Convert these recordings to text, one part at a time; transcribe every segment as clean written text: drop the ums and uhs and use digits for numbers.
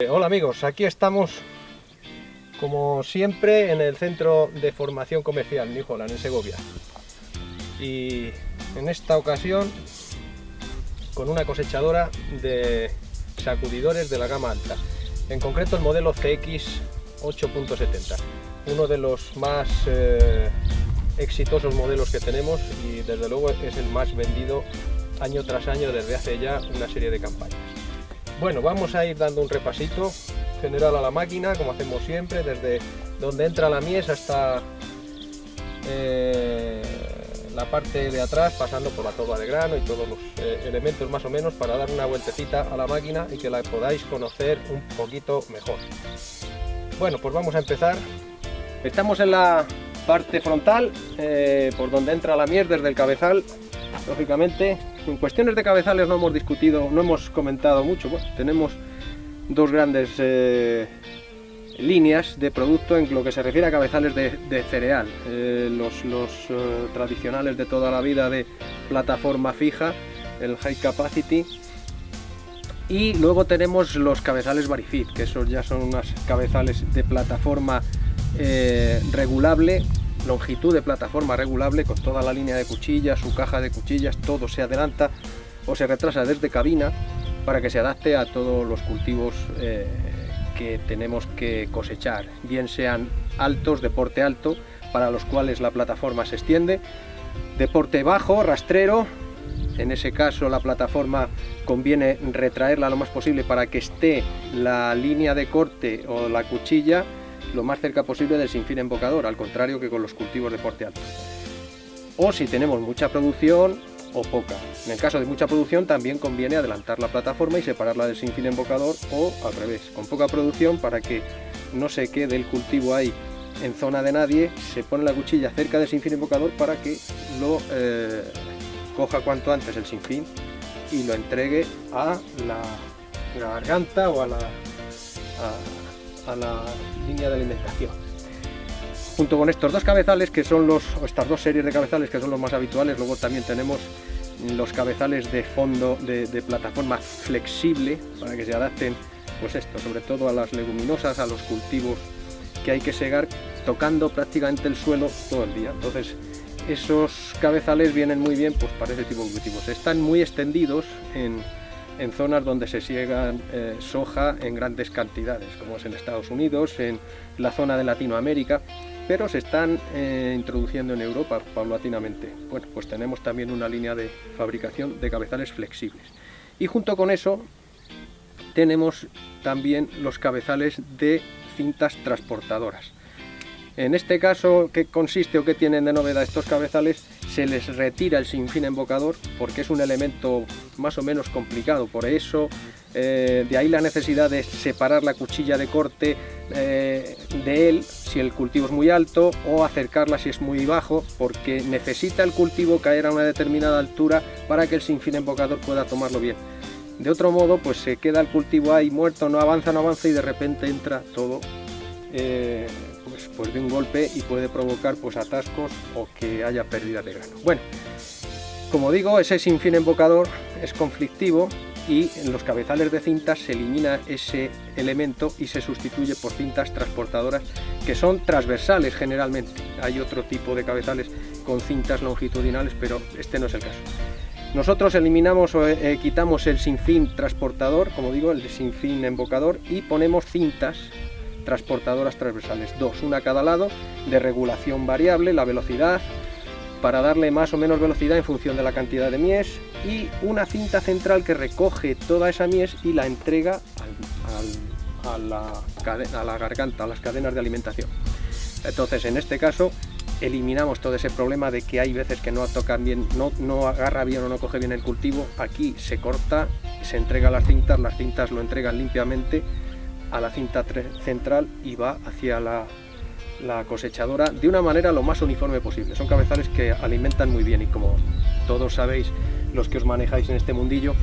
Hola amigos, aquí estamos como siempre en el Centro de Formación Comercial New Holland en Segovia, y en esta ocasión con una cosechadora de sacudidores de la gama alta, en concreto el modelo CX 8.70, uno de los más exitosos modelos que tenemos y desde luego es el más vendido año tras año desde hace ya una serie de campañas. Bueno, vamos a ir dando un repasito general a la máquina, como hacemos siempre, desde donde entra la mies hasta la parte de atrás, pasando por la torba de grano y todos los elementos más o menos, para dar una vueltecita a la máquina y que la podáis conocer un poquito mejor. Bueno, pues vamos a empezar. Estamos en la parte frontal, por donde entra la mies desde el cabezal. Lógicamente, en cuestiones de cabezales no hemos discutido, no hemos comentado mucho. Bueno, tenemos dos grandes líneas de producto en lo que se refiere a cabezales de cereal. Los tradicionales de toda la vida de plataforma fija, el High Capacity. Y luego tenemos los cabezales Varifit, que esos ya son unos cabezales de plataforma regulable, longitud de plataforma regulable, con toda la línea de cuchillas, su caja de cuchillas, todo se adelanta o se retrasa desde cabina para que se adapte a todos los cultivos que tenemos que cosechar, bien sean altos, de porte alto, para los cuales la plataforma se extiende, de porte bajo, rastrero. En ese caso la plataforma conviene retraerla lo más posible para que esté la línea de corte o la cuchilla lo más cerca posible del sinfín embocador, al contrario que con los cultivos de porte alto. O si tenemos mucha producción o poca. En el caso de mucha producción también conviene adelantar la plataforma y separarla del sinfín embocador, o al revés, con poca producción, para que no se quede el cultivo ahí en zona de nadie, se pone la cuchilla cerca del sinfín embocador para que lo coja cuanto antes el sinfín y lo entregue a la garganta o a la línea de alimentación. Junto con estos dos cabezales, que son estas dos series de cabezales que son los más habituales, luego también tenemos los cabezales de fondo de plataforma flexible, para que se adapten, pues esto, sobre todo a las leguminosas, a los cultivos que hay que segar tocando prácticamente el suelo todo el día. Entonces esos cabezales vienen muy bien pues para ese tipo de cultivos. Están muy extendidos en zonas donde se siegan soja en grandes cantidades, como es en Estados Unidos, en la zona de Latinoamérica, pero se están introduciendo en Europa paulatinamente. Bueno, pues tenemos también una línea de fabricación de cabezales flexibles. Y junto con eso tenemos también los cabezales de cintas transportadoras. En este caso, ¿qué consiste o qué tienen de novedad estos cabezales? Se les retira el sinfín embocador porque es un elemento más o menos complicado, por eso de ahí la necesidad de separar la cuchilla de corte de él si el cultivo es muy alto, o acercarla si es muy bajo, porque necesita el cultivo caer a una determinada altura para que el sinfín embocador pueda tomarlo bien. De otro modo pues se queda el cultivo ahí muerto, no avanza y de repente entra todo pues de un golpe y puede provocar pues atascos o que haya pérdida de grano. Bueno, como digo, ese sinfín embocador es conflictivo y en los cabezales de cintas se elimina ese elemento y se sustituye por cintas transportadoras que son transversales generalmente. Hay otro tipo de cabezales con cintas longitudinales, pero este no es el caso. Nosotros eliminamos o quitamos el sinfín transportador, como digo, el sinfín embocador, y ponemos cintas transportadoras transversales, dos, una a cada lado, de regulación variable, la velocidad, para darle más o menos velocidad en función de la cantidad de mies, y una cinta central que recoge toda esa mies y la entrega a la garganta, a las cadenas de alimentación. Entonces, en este caso, eliminamos todo ese problema de que hay veces que no tocan bien, no agarra bien o no coge bien el cultivo. Aquí se corta, se entrega las cintas lo entregan limpiamente a la cinta central y va hacia la cosechadora de una manera lo más uniforme posible. Son cabezales que alimentan muy bien y, como todos sabéis, los que os manejáis en este mundillo,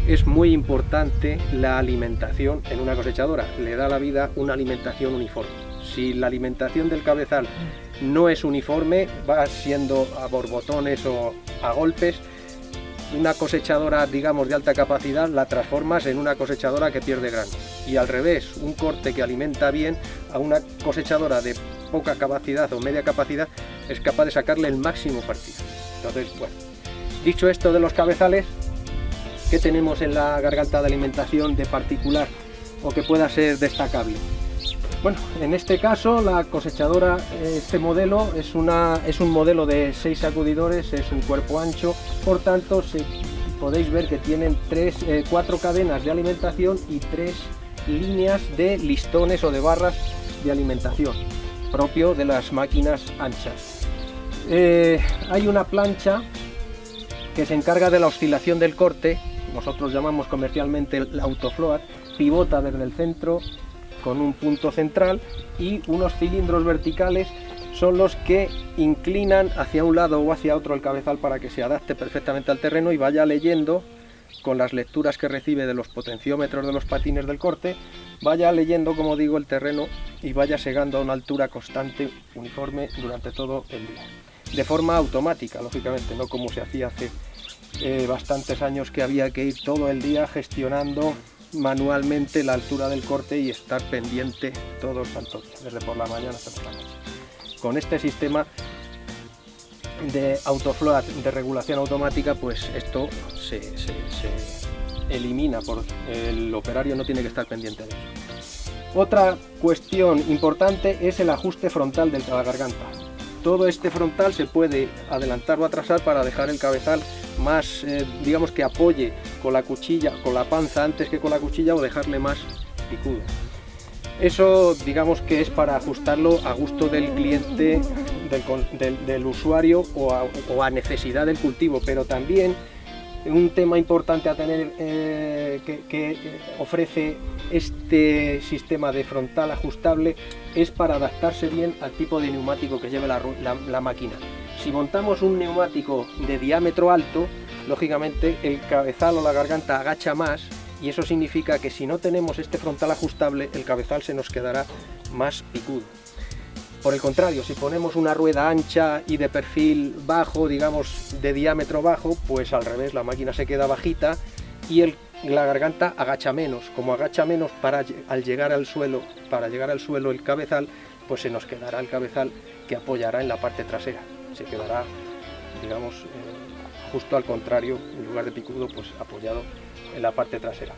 es muy importante la alimentación en una cosechadora. Le da la vida una alimentación uniforme. Si la alimentación del cabezal no es uniforme, va siendo a borbotones o a golpes, una cosechadora, digamos, de alta capacidad, la transformas en una cosechadora que pierde grano. Y al revés, un corte que alimenta bien a una cosechadora de poca capacidad o media capacidad es capaz de sacarle el máximo partido. Entonces, bueno, dicho esto de los cabezales, ¿qué tenemos en la garganta de alimentación de particular o que pueda ser destacable? Bueno, en este caso la cosechadora, este modelo es un modelo de 6 sacudidores, es un cuerpo ancho, por tanto podéis ver que tienen 4 cadenas de alimentación y 3 líneas de listones o de barras de alimentación, propio de las máquinas anchas. Hay una plancha que se encarga de la oscilación del corte, nosotros llamamos comercialmente el autofloat, pivota desde el centro con un punto central, y unos cilindros verticales son los que inclinan hacia un lado o hacia otro el cabezal para que se adapte perfectamente al terreno y vaya leyendo, con las lecturas que recibe de los potenciómetros de los patines del corte, vaya leyendo, como digo, el terreno y vaya segando a una altura constante, uniforme, durante todo el día. De forma automática, lógicamente, no como se hacía hace bastantes años, que había que ir todo el día gestionando manualmente la altura del corte y estar pendiente todo el santo día, desde por la mañana hasta por la noche. Con este sistema de autofloat, de regulación automática, pues esto se elimina, el operario no tiene que estar pendiente de ello. Otra cuestión importante es el ajuste frontal de la garganta. Todo este frontal se puede adelantar o atrasar para dejar el cabezal más, digamos, que apoye con la cuchilla, con la panza antes que con la cuchilla, o dejarle más picudo. Eso, digamos, que es para ajustarlo a gusto del cliente, del usuario, o a necesidad del cultivo, pero también un tema importante a tener que ofrece este sistema de frontal ajustable es para adaptarse bien al tipo de neumático que lleve la máquina. Si montamos un neumático de diámetro alto, lógicamente el cabezal o la garganta agacha más, y eso significa que si no tenemos este frontal ajustable, el cabezal se nos quedará más picudo. Por el contrario, si ponemos una rueda ancha y de perfil bajo, digamos de diámetro bajo, pues al revés, la máquina se queda bajita y la garganta agacha menos. Como agacha menos al llegar al suelo, para llegar al suelo el cabezal, pues se nos quedará el cabezal que apoyará en la parte trasera. Se quedará, digamos, justo al contrario, en lugar de picudo, pues apoyado en la parte trasera.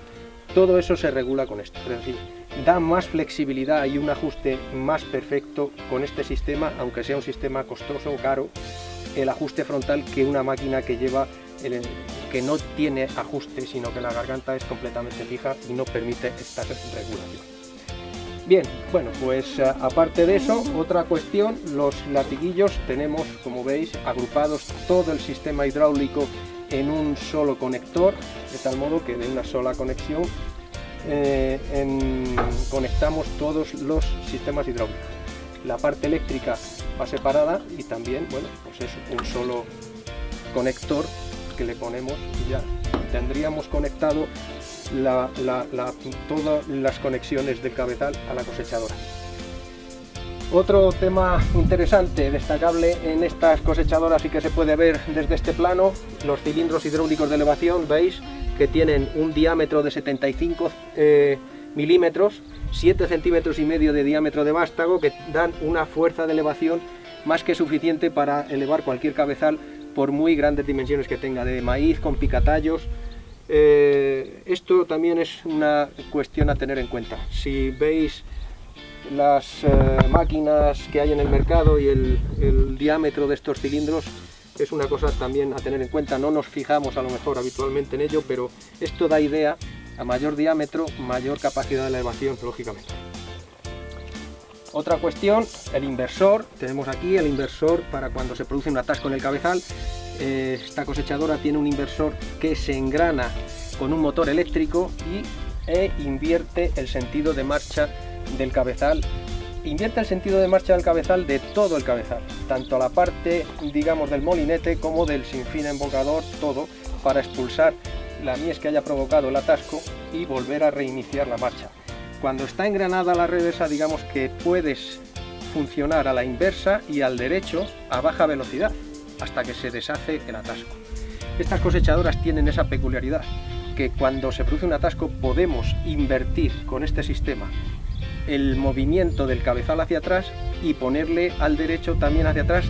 Todo eso se regula con esto, es decir, da más flexibilidad y un ajuste más perfecto con este sistema, aunque sea un sistema costoso o caro, el ajuste frontal, que una máquina que que no tiene ajuste, sino que la garganta es completamente fija y no permite esta regulación. Bien, bueno, pues aparte de eso, otra cuestión, los latiguillos tenemos, como veis, agrupados todo el sistema hidráulico en un solo conector, de tal modo que de una sola conexión conectamos todos los sistemas hidráulicos. La parte eléctrica va separada y también, bueno, pues es un solo conector que le ponemos y ya tendríamos conectado todas las conexiones del cabezal a la cosechadora. Otro tema interesante, destacable en estas cosechadoras y que se puede ver desde este plano, los cilindros hidráulicos de elevación. Veis que tienen un diámetro de 75 milímetros, 7 centímetros y medio de diámetro de vástago, que dan una fuerza de elevación más que suficiente para elevar cualquier cabezal, por muy grandes dimensiones que tenga, de maíz con picatallos. Esto también es una cuestión a tener en cuenta. Si veis las máquinas que hay en el mercado y el diámetro de estos cilindros, es una cosa también a tener en cuenta. No nos fijamos a lo mejor habitualmente en ello, pero esto da idea: a mayor diámetro, mayor capacidad de elevación, lógicamente. Otra cuestión, el inversor. Tenemos aquí el inversor para cuando se produce un atasco en el cabezal. Esta cosechadora tiene un inversor que se engrana con un motor eléctrico e invierte el sentido de marcha del cabezal. Invierte el sentido de marcha del cabezal, de todo el cabezal, tanto a la parte, digamos, del molinete como del sinfín embocador, todo, para expulsar la mies que haya provocado el atasco y volver a reiniciar la marcha. Cuando está engranada a la reversa, digamos que puedes funcionar a la inversa y al derecho a baja velocidad hasta que se deshace el atasco. Estas cosechadoras tienen esa peculiaridad, que cuando se produce un atasco podemos invertir con este sistema el movimiento del cabezal hacia atrás y ponerle al derecho también hacia atrás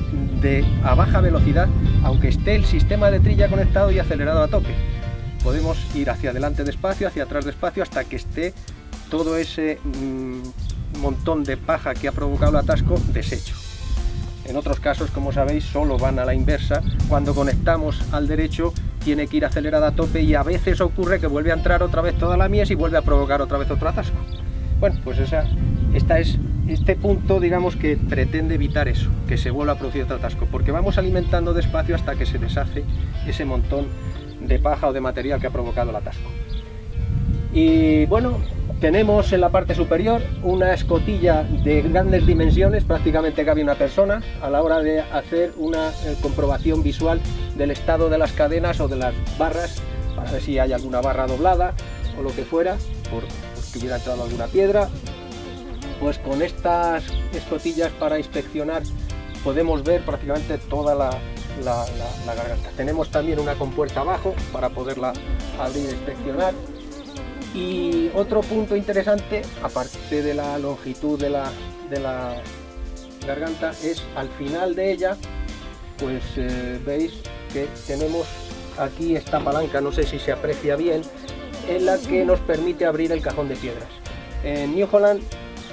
a baja velocidad, aunque esté el sistema de trilla conectado y acelerado a tope. Podemos ir hacia adelante despacio, hacia atrás despacio, hasta que esté todo ese montón de paja que ha provocado el atasco deshecho. En otros casos, como sabéis, solo van a la inversa. Cuando conectamos al derecho tiene que ir acelerada a tope y a veces ocurre que vuelve a entrar otra vez toda la mies y vuelve a provocar otra vez otro atasco. Bueno, pues este punto, digamos, que pretende evitar eso, que se vuelva a producir otro atasco, porque vamos alimentando despacio hasta que se deshace ese montón de paja o de material que ha provocado el atasco. Y bueno, tenemos en la parte superior una escotilla de grandes dimensiones, prácticamente cabe una persona a la hora de hacer una comprobación visual del estado de las cadenas o de las barras, para ver si hay alguna barra doblada o lo que fuera, porque hubiera entrado alguna piedra. Pues con estas escotillas para inspeccionar podemos ver prácticamente toda la garganta. Tenemos también una compuerta abajo para poderla abrir e inspeccionar. Y otro punto interesante, aparte de la longitud de la garganta, es al final de ella, pues veis que tenemos aquí esta palanca, no sé si se aprecia bien, en la que nos permite abrir el cajón de piedras. En New Holland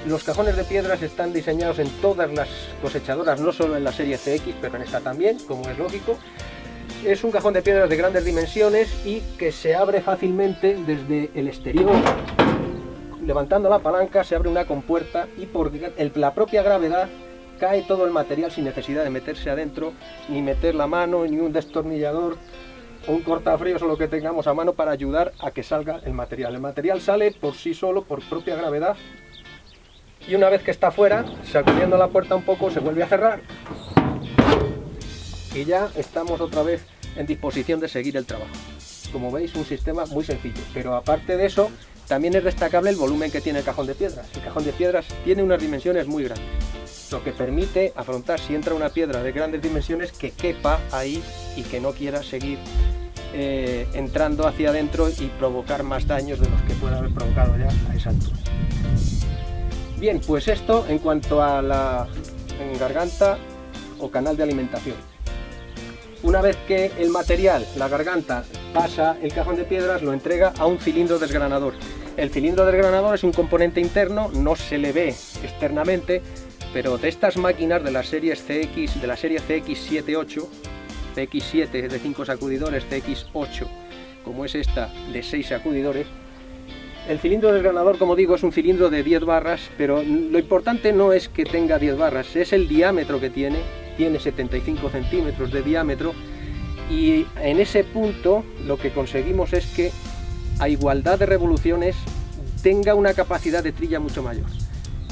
los cajones de piedras están diseñados en todas las cosechadoras, no solo en la serie CX, pero en esta también, como es lógico. Es un cajón de piedras de grandes dimensiones y que se abre fácilmente desde el exterior. Levantando la palanca se abre una compuerta y por la propia gravedad cae todo el material sin necesidad de meterse adentro, ni meter la mano, ni un destornillador o un cortafríos o lo que tengamos a mano para ayudar a que salga el material. El material sale por sí solo, por propia gravedad, y una vez que está fuera, sacudiendo la puerta un poco, se vuelve a cerrar y ya estamos otra vez en disposición de seguir el trabajo. Como veis, un sistema muy sencillo, pero aparte de eso también es destacable el volumen que tiene el cajón de piedras. El cajón de piedras tiene unas dimensiones muy grandes, lo que permite afrontar, si entra una piedra de grandes dimensiones, que quepa ahí y que no quiera seguir entrando hacia adentro y provocar más daños de los que puede haber provocado ya a esa altura. Bien, pues esto en cuanto a la garganta o canal de alimentación. Una vez que el material, la garganta, pasa el cajón de piedras, lo entrega a un cilindro desgranador. El cilindro desgranador es un componente interno, no se le ve externamente, pero de estas máquinas de las series CX, de la serie CX7-8, CX7 de 5 sacudidores, CX8 como es esta de 6 sacudidores, el cilindro desgranador, como digo, es un cilindro de 10 barras, pero lo importante no es que tenga 10 barras, es el diámetro que tiene 75 centímetros de diámetro, y en ese punto lo que conseguimos es que a igualdad de revoluciones tenga una capacidad de trilla mucho mayor.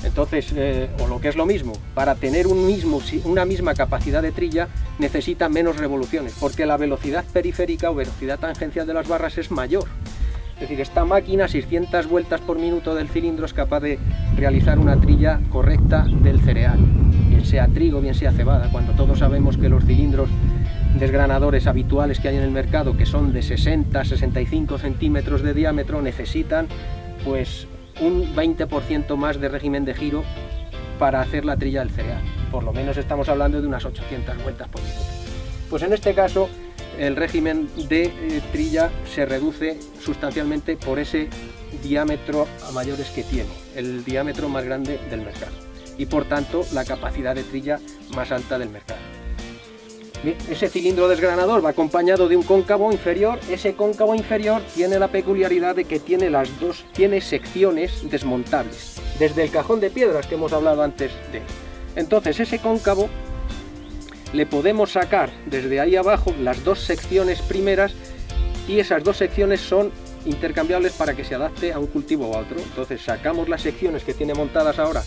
Entonces, o lo que es lo mismo, para tener una misma capacidad de trilla necesita menos revoluciones, porque la velocidad periférica o velocidad tangencial de las barras es mayor. Es decir, esta máquina, 600 vueltas por minuto del cilindro, es capaz de realizar una trilla correcta del cereal, bien sea trigo, bien sea cebada, cuando todos sabemos que los cilindros desgranadores habituales que hay en el mercado, que son de 60-65 centímetros de diámetro, necesitan pues un 20% más de régimen de giro para hacer la trilla del cereal. Por lo menos estamos hablando de unas 800 vueltas por minuto. Pues en este caso el régimen de trilla se reduce sustancialmente por ese diámetro a mayores que tiene, el diámetro más grande del mercado, y por tanto la capacidad de trilla más alta del mercado. Bien, ese cilindro desgranador va acompañado de un cóncavo inferior. Ese cóncavo inferior tiene la peculiaridad de que tiene secciones desmontables, desde el cajón de piedras que hemos hablado antes de él. Entonces ese cóncavo le podemos sacar desde ahí abajo las dos secciones primeras, y esas dos secciones son intercambiables para que se adapte a un cultivo o a otro. Entonces sacamos las secciones que tiene montadas ahora,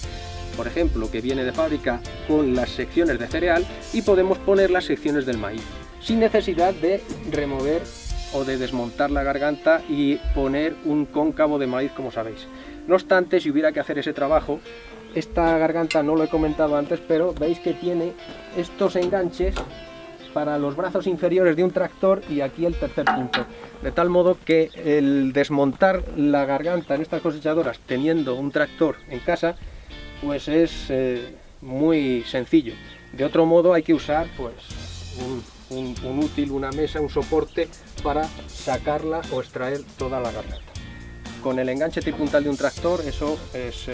por ejemplo, que viene de fábrica, con las secciones de cereal, y podemos poner las secciones del maíz, sin necesidad de remover o de desmontar la garganta y poner un cóncavo de maíz, como sabéis. No obstante, si hubiera que hacer ese trabajo, esta garganta no lo he comentado antes, pero veis que tiene estos enganches para los brazos inferiores de un tractor y aquí el tercer punto. De tal modo que el desmontar la garganta en estas cosechadoras teniendo un tractor en casa, pues es muy sencillo. De otro modo hay que usar pues un útil, una mesa, un soporte para sacarla o extraer toda la garganta. Con el enganche tripuntal de un tractor eso es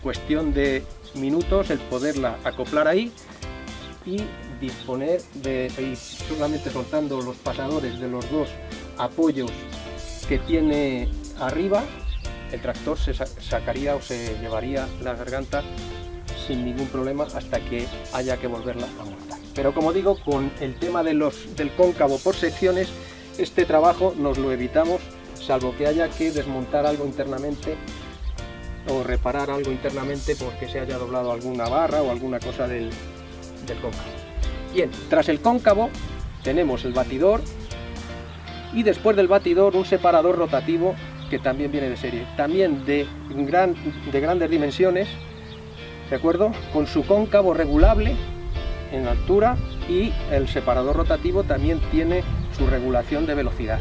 cuestión de minutos el poderla acoplar ahí y disponer de ir solamente soltando los pasadores de los dos apoyos que tiene arriba. El tractor se sacaría o se llevaría la garganta sin ningún problema hasta que haya que volverla a montar. Pero como digo, con el tema del cóncavo por secciones, este trabajo nos lo evitamos, salvo que haya que desmontar algo internamente o reparar algo internamente porque se haya doblado alguna barra o alguna cosa del cóncavo. Bien, tras el cóncavo tenemos el batidor y después del batidor un separador rotativo que también viene de serie, también de grandes dimensiones, ¿de acuerdo? Con su cóncavo regulable en altura y el separador rotativo también tiene su regulación de velocidad.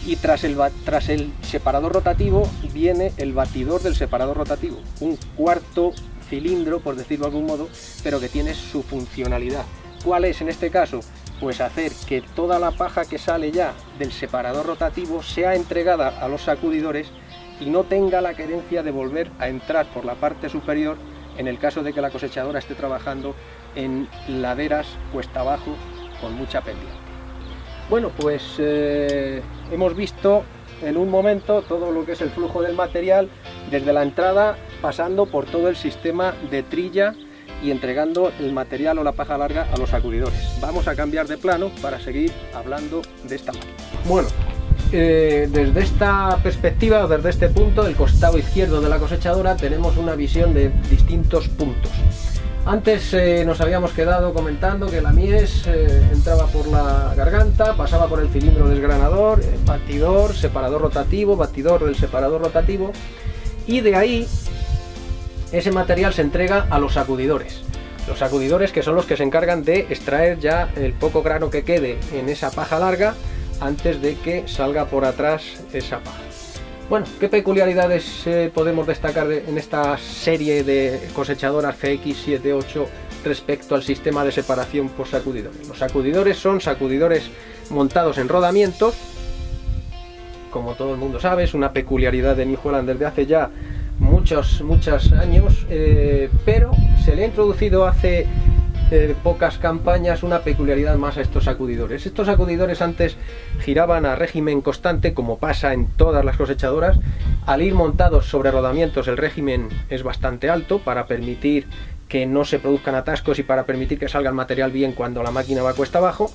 Y tras el separador rotativo viene el batidor del separador rotativo, un cuarto cilindro, por decirlo de algún modo, pero que tiene su funcionalidad. ¿Cuál es en este caso? Pues hacer que toda la paja que sale ya del separador rotativo sea entregada a los sacudidores y no tenga la querencia de volver a entrar por la parte superior en el caso de que la cosechadora esté trabajando en laderas cuesta abajo con mucha pendiente. Bueno, pues hemos visto en un momento todo lo que es el flujo del material desde la entrada pasando por todo el sistema de trilla y entregando el material o la paja larga a los sacudidores. Vamos a cambiar de plano para seguir hablando de esta máquina. Bueno, desde esta perspectiva o desde este punto del costado izquierdo de la cosechadora tenemos una visión de distintos puntos. Antes nos habíamos quedado comentando que la mies entraba por la garganta, pasaba por el cilindro desgranador, batidor, separador rotativo, batidor del separador rotativo, y de ahí ese material se entrega a los sacudidores. Los sacudidores que son los que se encargan de extraer ya el poco grano que quede en esa paja larga antes de que salga por atrás esa paja. Bueno, ¿qué peculiaridades podemos destacar en esta serie de cosechadoras CX78 respecto al sistema de separación por sacudidores? Los sacudidores son sacudidores montados en rodamientos, como todo el mundo sabe, es una peculiaridad de New Holland desde hace ya muchos años, pero se le ha introducido hace pocas campañas una peculiaridad más a estos sacudidores. Estos sacudidores antes giraban a régimen constante, como pasa en todas las cosechadoras. Al ir montados sobre rodamientos el régimen es bastante alto para permitir que no se produzcan atascos y para permitir que salga el material bien cuando la máquina va cuesta abajo,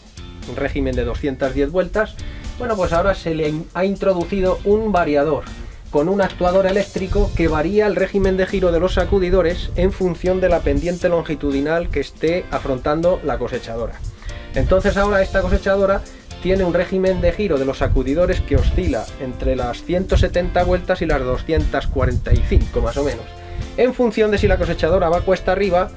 un régimen de 210 vueltas. Bueno, pues ahora se le ha introducido un variador con un actuador eléctrico que varía el régimen de giro de los sacudidores en función de la pendiente longitudinal que esté afrontando la cosechadora. Entonces ahora esta cosechadora tiene un régimen de giro de los sacudidores que oscila entre las 170 vueltas y las 245 más o menos. En función de si la cosechadora va cuesta arriba,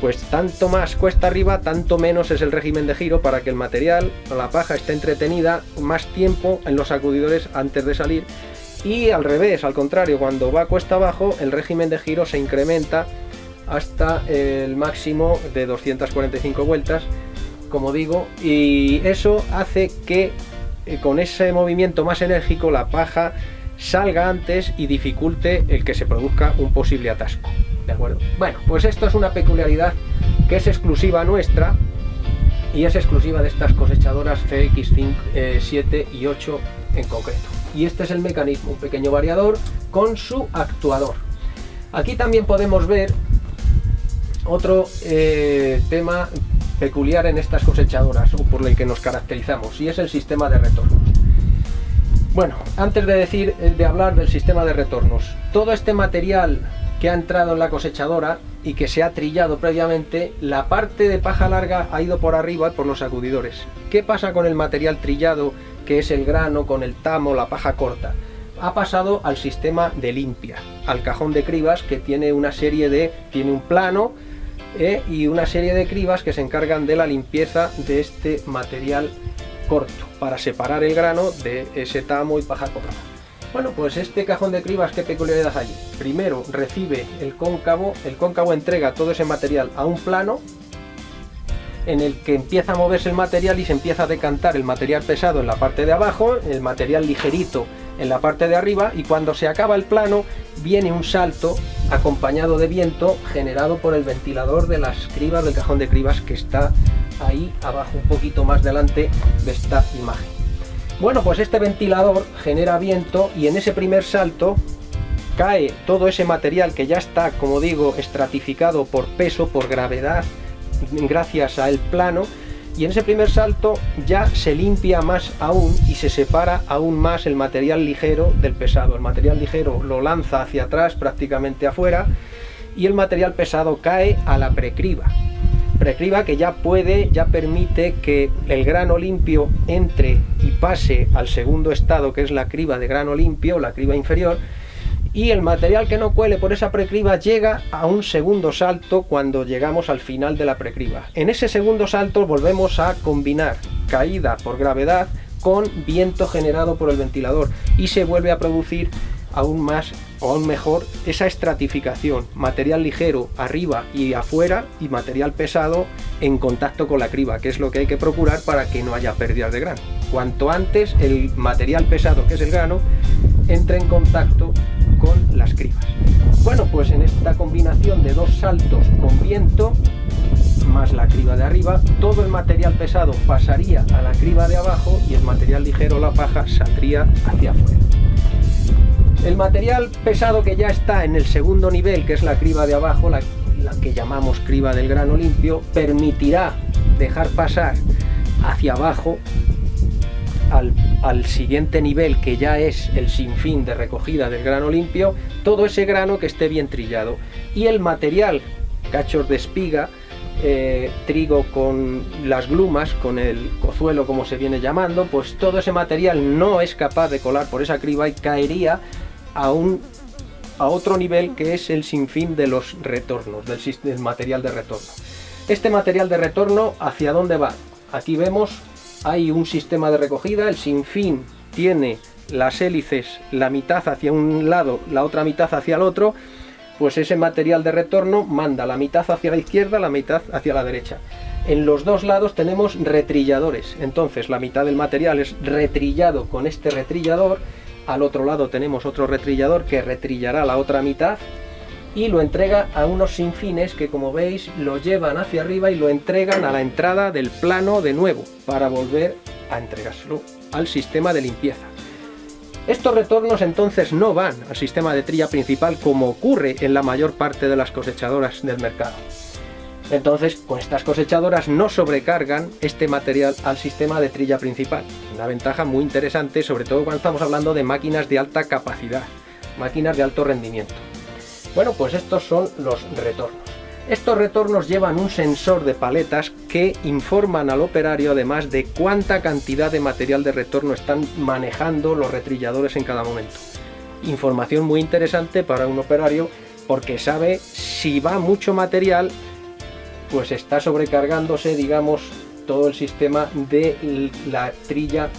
pues tanto más cuesta arriba, tanto menos es el régimen de giro para que el material o la paja esté entretenida más tiempo en los sacudidores antes de salir. Y al revés, al contrario, cuando va cuesta abajo el régimen de giro se incrementa hasta el máximo de 245 vueltas, como digo, y eso hace que con ese movimiento más enérgico la paja salga antes y dificulte el que se produzca un posible atasco. ¿De acuerdo? Bueno, pues esto es una peculiaridad que es exclusiva nuestra y es exclusiva de estas cosechadoras CX7 y 8 en concreto. Y este es el mecanismo, un pequeño variador con su actuador. Aquí también podemos ver otro tema peculiar en estas cosechadoras, o por el que nos caracterizamos, y es el sistema de retornos. Bueno, antes de hablar del sistema de retornos, todo este material que ha entrado en la cosechadora y que se ha trillado previamente, la parte de paja larga ha ido por arriba por los sacudidores. ¿Qué pasa con el material trillado, que es el grano con el tamo, la paja corta? Ha pasado al sistema de limpia, al cajón de cribas, que tiene una serie tiene un plano y una serie de cribas que se encargan de la limpieza de este material corto para separar el grano de ese tamo y paja cobrada. Bueno, pues este cajón de cribas, ¿qué peculiaridad hay? Primero recibe el cóncavo entrega todo ese material a un plano en el que empieza a moverse el material y se empieza a decantar el material pesado en la parte de abajo, el material ligerito en la parte de arriba, y cuando se acaba el plano viene un salto acompañado de viento generado por el ventilador de las cribas del cajón de cribas que está ahí abajo, un poquito más delante de esta imagen. Bueno, pues este ventilador genera viento y en ese primer salto cae todo ese material que ya está, como digo, estratificado por peso, por gravedad, gracias al plano, y en ese primer salto ya se limpia más aún y se separa aún más el material ligero del pesado. El material ligero lo lanza hacia atrás, prácticamente afuera, y el material pesado cae a la precriba que ya permite que el grano limpio entre y pase al segundo estado, que es la criba de grano limpio, la criba inferior, y el material que no cuele por esa precriba llega a un segundo salto cuando llegamos al final de la precriba. En ese segundo salto volvemos a combinar caída por gravedad con viento generado por el ventilador y se vuelve a producir aún más o aún mejor esa estratificación, material ligero arriba y afuera y material pesado en contacto con la criba, que es lo que hay que procurar para que no haya pérdidas de grano. Cuanto antes el material pesado, que es el grano, entre en contacto con las cribas. Bueno, pues en esta combinación de dos saltos con viento más la criba de arriba, todo el material pesado pasaría a la criba de abajo y el material ligero, la paja, saldría hacia afuera. El material pesado que ya está en el segundo nivel, que es la criba de abajo, la que llamamos criba del grano limpio, permitirá dejar pasar hacia abajo al siguiente nivel, que ya es el sinfín de recogida del grano limpio, todo ese grano que esté bien trillado. Y el material, cachos de espiga, trigo con las glumas, con el cozuelo como se viene llamando, pues todo ese material no es capaz de colar por esa criba y caería a otro nivel, que es el sinfín de los retornos, del material de retorno. Este material de retorno, ¿hacia dónde va? Aquí vemos, hay un sistema de recogida, el sinfín tiene las hélices, la mitad hacia un lado, la otra mitad hacia el otro, pues ese material de retorno manda la mitad hacia la izquierda, la mitad hacia la derecha. En los dos lados tenemos retrilladores, entonces la mitad del material es retrillado con este retrillador, al otro lado tenemos otro retrillador que retrillará la otra mitad y lo entrega a unos sinfines que, como veis, lo llevan hacia arriba y lo entregan a la entrada del plano de nuevo para volver a entregárselo al sistema de limpieza. Estos retornos entonces no van al sistema de trilla principal como ocurre en la mayor parte de las cosechadoras del mercado. Entonces, con estas cosechadoras no sobrecargan este material al sistema de trilla principal. Una ventaja muy interesante, sobre todo cuando estamos hablando de máquinas de alta capacidad, máquinas de alto rendimiento. Bueno, pues estos son los retornos. Estos retornos llevan un sensor de paletas que informan al operario además de cuánta cantidad de material de retorno están manejando los retrilladores en cada momento. Información muy interesante para un operario porque sabe si va mucho material, pues está sobrecargándose, digamos, todo el sistema de la trilla.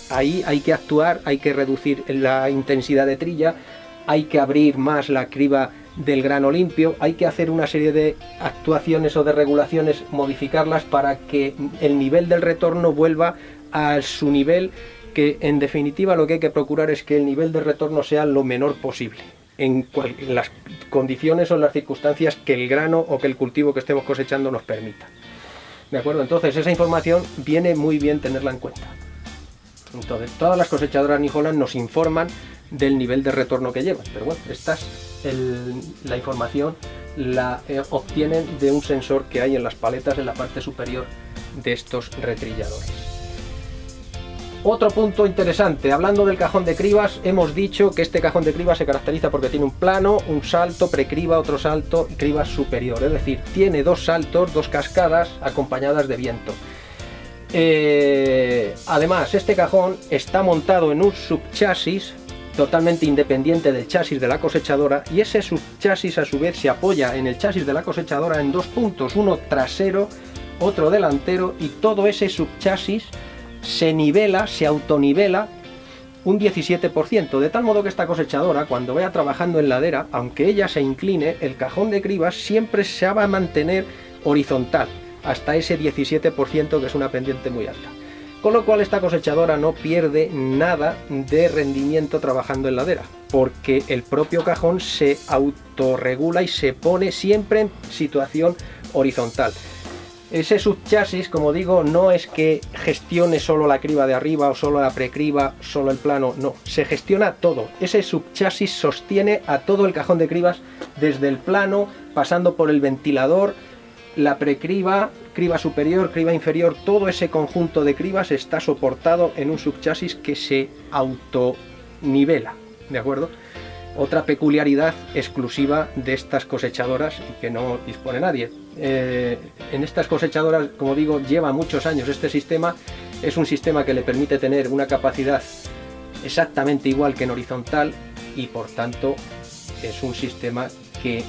Ahí hay que actuar, hay que reducir la intensidad de trilla, hay que abrir más la criba del grano limpio, hay que hacer una serie de actuaciones o de regulaciones, modificarlas para que el nivel del retorno vuelva a su nivel, que en definitiva lo que hay que procurar es que el nivel de retorno sea lo menor posible en las condiciones o en las circunstancias que el grano o que el cultivo que estemos cosechando nos permita. ¿De acuerdo? Entonces esa información viene muy bien tenerla en cuenta. Entonces todas las cosechadoras New Holland nos informan del nivel de retorno que llevan, pero bueno, la información la obtienen de un sensor que hay en las paletas en la parte superior de estos retrilladores. Otro punto interesante, hablando del cajón de cribas, hemos dicho que este cajón de cribas se caracteriza porque tiene un plano, un salto, precriba, otro salto y criba superior, es decir, tiene dos saltos, dos cascadas acompañadas de viento. Además, este cajón está montado en un subchasis totalmente independiente del chasis de la cosechadora, y ese subchasis a su vez se apoya en el chasis de la cosechadora en dos puntos, uno trasero, otro delantero, y todo ese subchasis se nivela, se autonivela un 17%, de tal modo que esta cosechadora, cuando vaya trabajando en ladera, aunque ella se incline, el cajón de cribas siempre se va a mantener horizontal hasta ese 17%, que es una pendiente muy alta. Con lo cual esta cosechadora no pierde nada de rendimiento trabajando en ladera, porque el propio cajón se autorregula y se pone siempre en situación horizontal. Ese subchasis, como digo, no es que gestione solo la criba de arriba o solo la precriba, solo el plano, no, se gestiona todo. Ese subchasis sostiene a todo el cajón de cribas, desde el plano, pasando por el ventilador, la precriba, criba superior, criba inferior, todo ese conjunto de cribas está soportado en un subchasis que se autonivela, ¿de acuerdo? Otra peculiaridad exclusiva de estas cosechadoras y que no dispone nadie. En estas cosechadoras, como digo, lleva muchos años este sistema. Es un sistema que le permite tener una capacidad exactamente igual que en horizontal, y por tanto es un sistema que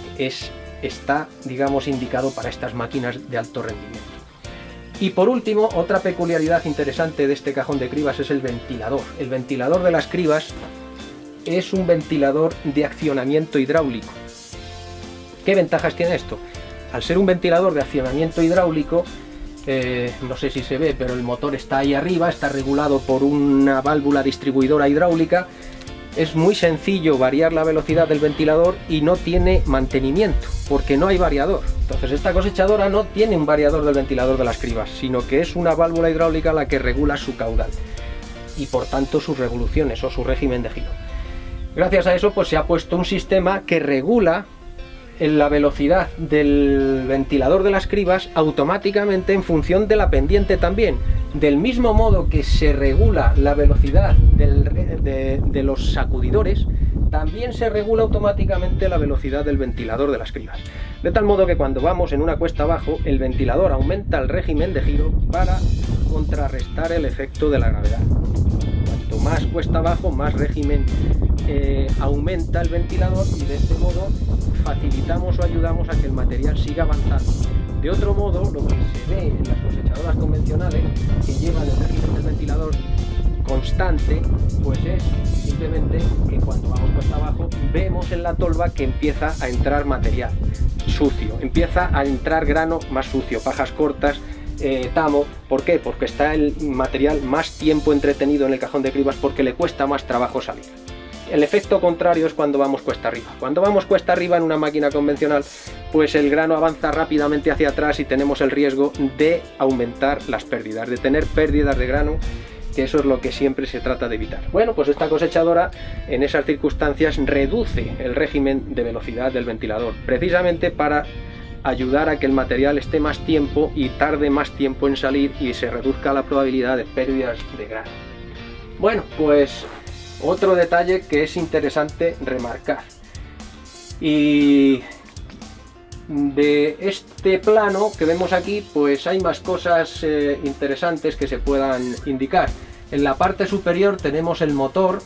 está, digamos, indicado para estas máquinas de alto rendimiento. Y por último, otra peculiaridad interesante de este cajón de cribas es el ventilador. El ventilador de las cribas es un ventilador de accionamiento hidráulico. ¿Qué ventajas tiene esto? Al ser un ventilador de accionamiento hidráulico, no sé si se ve, pero el motor está ahí arriba, está regulado por una válvula distribuidora hidráulica. Es muy sencillo variar la velocidad del ventilador y no tiene mantenimiento, porque no hay variador. Entonces esta cosechadora no tiene un variador del ventilador de las cribas, sino que es una válvula hidráulica la que regula su caudal y por tanto sus revoluciones o su régimen de giro. Gracias a eso pues se ha puesto un sistema que regula la velocidad del ventilador de las cribas automáticamente en función de la pendiente también. Del mismo modo que se regula la velocidad de los sacudidores, también se regula automáticamente la velocidad del ventilador de las cribas. De tal modo que cuando vamos en una cuesta abajo, el ventilador aumenta el régimen de giro para contrarrestar el efecto de la gravedad. Cuanto más cuesta abajo, más régimen aumenta el ventilador, y de este modo facilitamos o ayudamos a que el material siga avanzando. De otro modo, lo que se ve en las cosechadoras convencionales, que llevan el régimen del ventilador constante, pues es simplemente que cuando vamos cuesta abajo vemos en la tolva que empieza a entrar material sucio, empieza a entrar grano más sucio, pajas cortas, tamo. ¿Por qué? Porque está el material más tiempo entretenido en el cajón de cribas, porque le cuesta más trabajo salir. El efecto contrario es cuando vamos cuesta arriba. Cuando vamos cuesta arriba en una máquina convencional, pues el grano avanza rápidamente hacia atrás y tenemos el riesgo de aumentar las pérdidas, de tener pérdidas de grano, que eso es lo que siempre se trata de evitar. Bueno, pues esta cosechadora en esas circunstancias reduce el régimen de velocidad del ventilador, precisamente para ayudar a que el material esté más tiempo y tarde más tiempo en salir y se reduzca la probabilidad de pérdidas de grano. Bueno, pues otro detalle que es interesante remarcar, y de este plano que vemos aquí pues hay más cosas interesantes que se puedan indicar. En la parte superior tenemos el motor,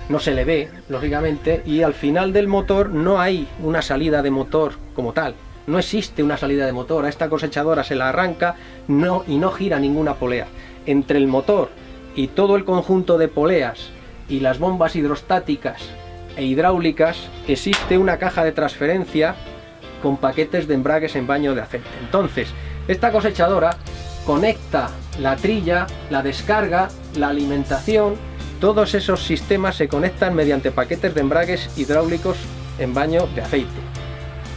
no se le ve lógicamente, y al final del motor no hay una salida de motor como tal, no existe una salida de motor. A esta cosechadora se la arranca y no gira ninguna polea. Entre el motor y todo el conjunto de poleas y las bombas hidrostáticas e hidráulicas existe una caja de transferencia con paquetes de embragues en baño de aceite. Entonces esta cosechadora conecta la trilla, la descarga, la alimentación, todos esos sistemas se conectan mediante paquetes de embragues hidráulicos en baño de aceite.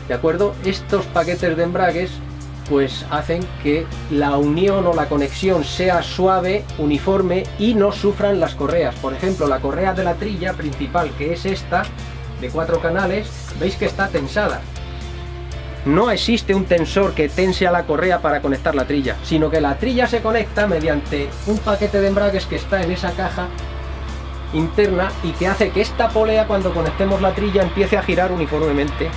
¿De acuerdo? Estos paquetes de embragues pues hacen que la unión o la conexión sea suave, uniforme y no sufran las correas. Por ejemplo, la correa de la trilla principal, que es esta, de 4 canales, veis que está tensada. No existe un tensor que tense a la correa para conectar la trilla, sino que la trilla se conecta mediante un paquete de embragues que está en esa caja interna y que hace que esta polea, cuando conectemos la trilla, empiece a girar uniformemente.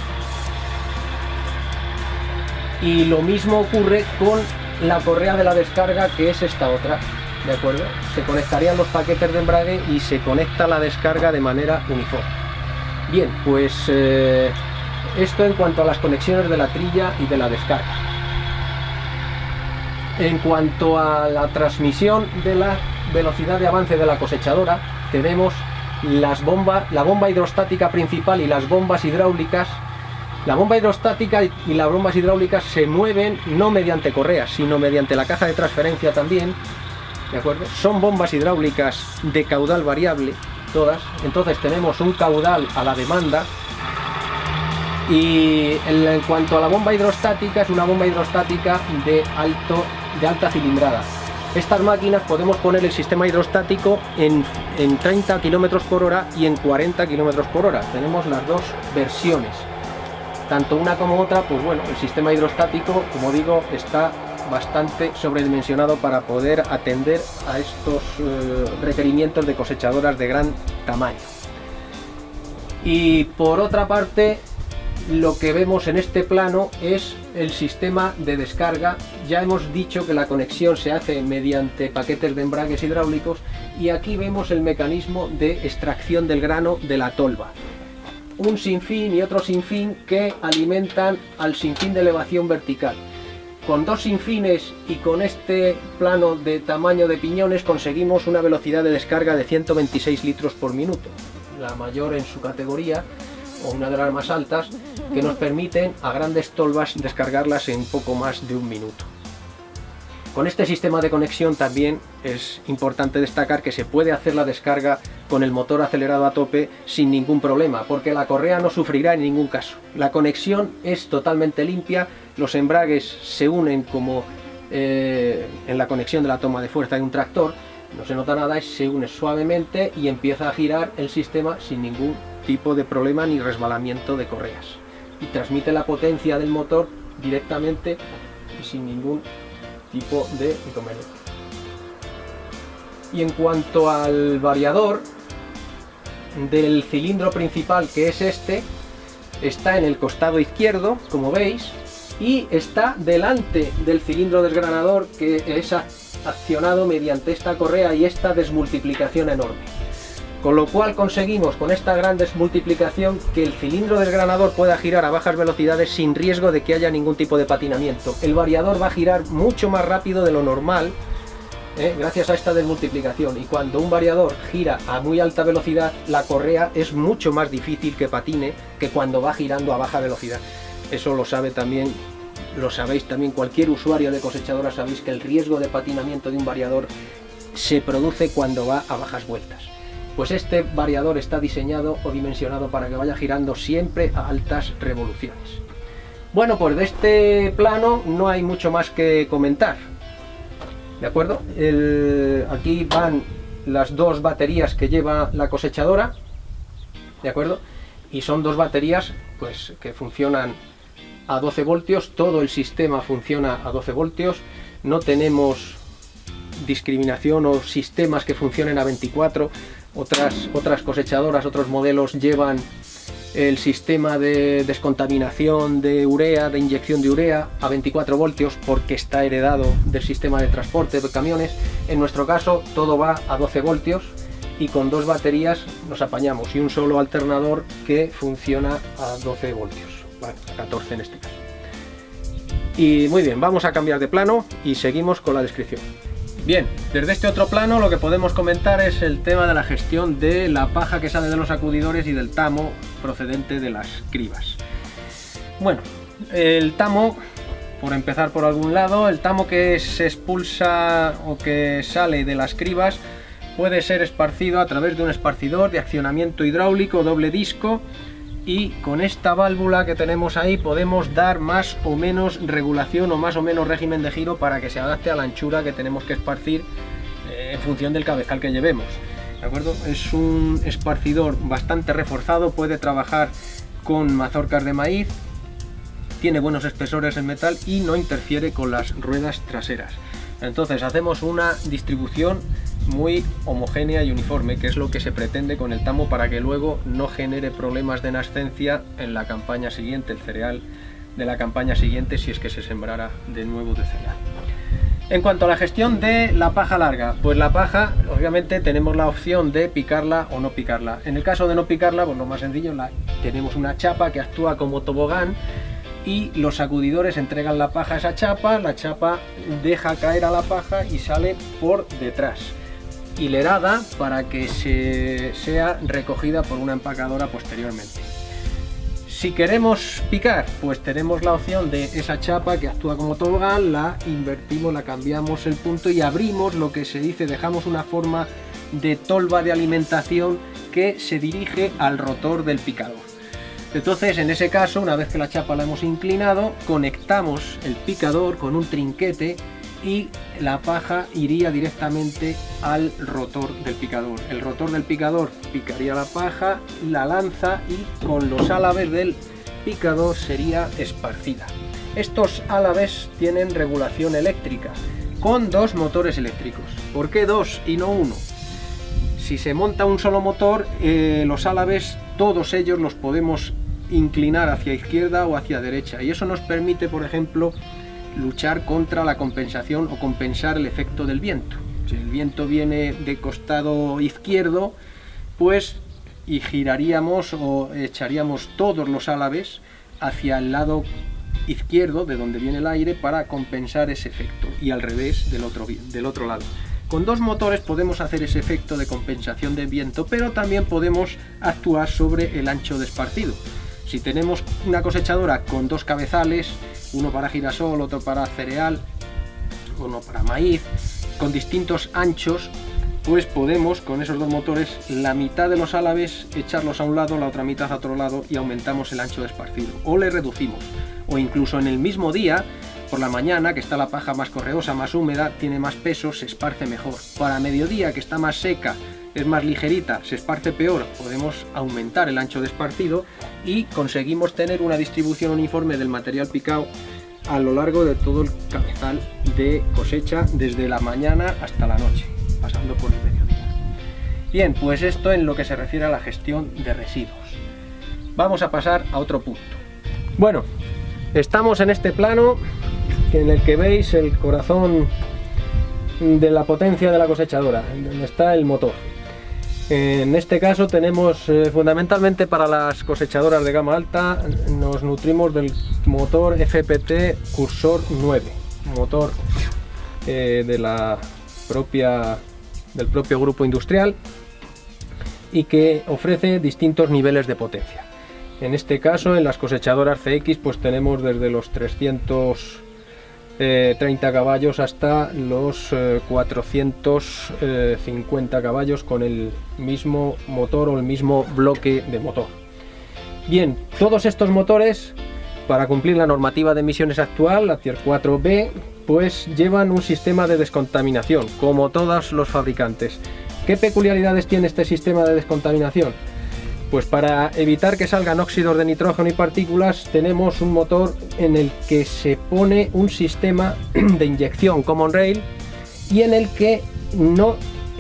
Y lo mismo ocurre con la correa de la descarga, que es esta otra. ¿de acuerdo? Se conectarían los paquetes de embrague y se conecta la descarga de manera uniforme. Bien, pues esto en cuanto a las conexiones de la trilla y de la descarga. En cuanto a la transmisión de la velocidad de avance de la cosechadora, tenemos la bomba hidrostática principal y las bombas hidráulicas. La bomba hidrostática y las bombas hidráulicas se mueven no mediante correas, sino mediante la caja de transferencia también, ¿de acuerdo? Son bombas hidráulicas de caudal variable, todas. Entonces tenemos un caudal a la demanda. Y en cuanto a la bomba hidrostática, es una bomba hidrostática de alta cilindrada. Estas máquinas podemos poner el sistema hidrostático en 30 km por hora y en 40 km por hora. Tenemos las dos versiones. Tanto una como otra, pues bueno, el sistema hidrostático, como digo, está bastante sobredimensionado para poder atender a estos requerimientos de cosechadoras de gran tamaño. Y por otra parte, lo que vemos en este plano es el sistema de descarga. Ya hemos dicho que la conexión se hace mediante paquetes de embragues hidráulicos y aquí vemos el mecanismo de extracción del grano de la tolva. Un sinfín y otro sinfín que alimentan al sinfín de elevación vertical. Con dos sinfines y con este plano de tamaño de piñones conseguimos una velocidad de descarga de 126 litros por minuto, la mayor en su categoría, o una de las más altas, que nos permiten a grandes tolvas descargarlas en poco más de un minuto. Con este sistema de conexión también es importante destacar que se puede hacer la descarga con el motor acelerado a tope sin ningún problema, porque la correa no sufrirá en ningún caso. La conexión es totalmente limpia, los embragues se unen como en la conexión de la toma de fuerza de un tractor, no se nota nada, se une suavemente y empieza a girar el sistema sin ningún tipo de problema ni resbalamiento de correas. Y transmite la potencia del motor directamente y sin ningún tipo de inconveniente. Y en cuanto al variador del cilindro principal, que es este, está en el costado izquierdo, como veis, y está delante del cilindro desgranador, que es accionado mediante esta correa y esta desmultiplicación enorme. Con lo cual conseguimos con esta gran desmultiplicación que el cilindro desgranador pueda girar a bajas velocidades sin riesgo de que haya ningún tipo de patinamiento. El variador va a girar mucho más rápido de lo normal gracias a esta desmultiplicación, y cuando un variador gira a muy alta velocidad, la correa es mucho más difícil que patine que cuando va girando a baja velocidad. Eso lo sabe también, lo sabéis también, cualquier usuario de cosechadora sabéis que el riesgo de patinamiento de un variador se produce cuando va a bajas vueltas. Pues este variador está diseñado o dimensionado para que vaya girando siempre a altas revoluciones. Bueno, pues de este plano no hay mucho más que comentar, ¿de acuerdo? Aquí van las dos baterías que lleva la cosechadora, ¿de acuerdo? Y son dos baterías pues que funcionan a 12 voltios, todo el sistema funciona a 12 voltios, no tenemos discriminación o sistemas que funcionen a 24, otras cosechadoras, otros modelos llevan el sistema de descontaminación de urea, de inyección de urea a 24 voltios porque está heredado del sistema de transporte de camiones. En nuestro caso todo va a 12 voltios y con dos baterías nos apañamos y un solo alternador que funciona a 12 voltios, bueno, a 14 en este caso. Y muy bien, vamos a cambiar de plano y seguimos con la descripción. Bien, desde este otro plano lo que podemos comentar es el tema de la gestión de la paja que sale de los sacudidores y del tamo procedente de las cribas. Bueno, el tamo, por empezar por algún lado, el tamo que se expulsa o que sale de las cribas puede ser esparcido a través de un esparcidor de accionamiento hidráulico doble disco, y con esta válvula que tenemos ahí podemos dar más o menos regulación o más o menos régimen de giro para que se adapte a la anchura que tenemos que esparcir en función del cabezal que llevemos, ¿de acuerdo? Es un esparcidor bastante reforzado, puede trabajar con mazorcas de maíz, tiene buenos espesores en metal y no interfiere con las ruedas traseras. Entonces hacemos una distribución muy homogénea y uniforme, que es lo que se pretende con el tamo para que luego no genere problemas de nascencia en la campaña siguiente, el cereal de la campaña siguiente, si es que se sembrara de nuevo de cereal. En cuanto a la gestión de la paja larga, pues la paja, obviamente tenemos la opción de picarla o no picarla. En el caso de no picarla, pues lo más sencillo, tenemos una chapa que actúa como tobogán y los sacudidores entregan la paja a esa chapa, la chapa deja caer a la paja y sale por detrás, hilerada para que sea recogida por una empacadora posteriormente. Si queremos picar, pues tenemos la opción de esa chapa que actúa como tobogán, la invertimos, la cambiamos el punto y abrimos lo que se dice, dejamos una forma de tolva de alimentación que se dirige al rotor del picador. Entonces, en ese caso, una vez que la chapa la hemos inclinado, conectamos el picador con un trinquete y la paja iría directamente al rotor del picador. El rotor del picador picaría la paja, la lanza y con los álabes del picador sería esparcida. Estos álabes tienen regulación eléctrica con 2 motores eléctricos. ¿Por qué 2 y no 1? Si se monta un solo motor, los álabes, todos ellos los podemos inclinar hacia izquierda o hacia derecha, y eso nos permite, por ejemplo, luchar contra la compensación o compensar el efecto del viento. Si el viento viene de costado izquierdo, pues y giraríamos o echaríamos todos los álabes hacia el lado izquierdo de donde viene el aire para compensar ese efecto, y al revés del otro lado. Con 2 motores podemos hacer ese efecto de compensación de viento, pero también podemos actuar sobre el ancho de esparcido. Si tenemos una cosechadora con 2 cabezales, uno para girasol, otro para cereal, uno para maíz, con distintos anchos, pues podemos con esos 2 motores, la mitad de los álabes echarlos a un lado, la otra mitad a otro lado, y aumentamos el ancho de esparcido, o le reducimos. O incluso en el mismo día, por la mañana, que está la paja más correosa, más húmeda, tiene más peso, se esparce mejor. Para mediodía, que está más seca, es más ligerita, se esparce peor, podemos aumentar el ancho de esparcido y conseguimos tener una distribución uniforme del material picado a lo largo de todo el cabezal de cosecha, desde la mañana hasta la noche, pasando por el mediodía. Bien, pues esto en lo que se refiere a la gestión de residuos. Vamos a pasar a otro punto. Bueno, estamos en este plano en el que veis el corazón de la potencia de la cosechadora, donde está el motor. En este caso tenemos fundamentalmente para las cosechadoras de gama alta, nos nutrimos del motor FPT Cursor 9, motor del propio grupo industrial, y que ofrece distintos niveles de potencia. En este caso, en las cosechadoras CX, pues tenemos desde los 330 caballos hasta los 450 caballos con el mismo motor o el mismo bloque de motor. Bien, todos estos motores, para cumplir la normativa de emisiones actual, la Tier 4B, pues llevan un sistema de descontaminación, como todos los fabricantes. ¿Qué peculiaridades tiene este sistema de descontaminación? Pues para evitar que salgan óxidos de nitrógeno y partículas, tenemos un motor en el que se pone un sistema de inyección common rail y en el que no